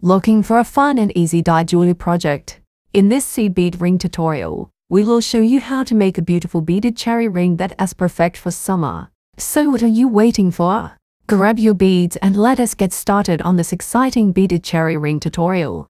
Looking for a fun and easy dye jewelry project? In this seed bead ring tutorial, we will show you how to make a beautiful beaded cherry ring that is perfect for summer. So what are you waiting for? Grab your beads and let us get started on this exciting beaded cherry ring tutorial.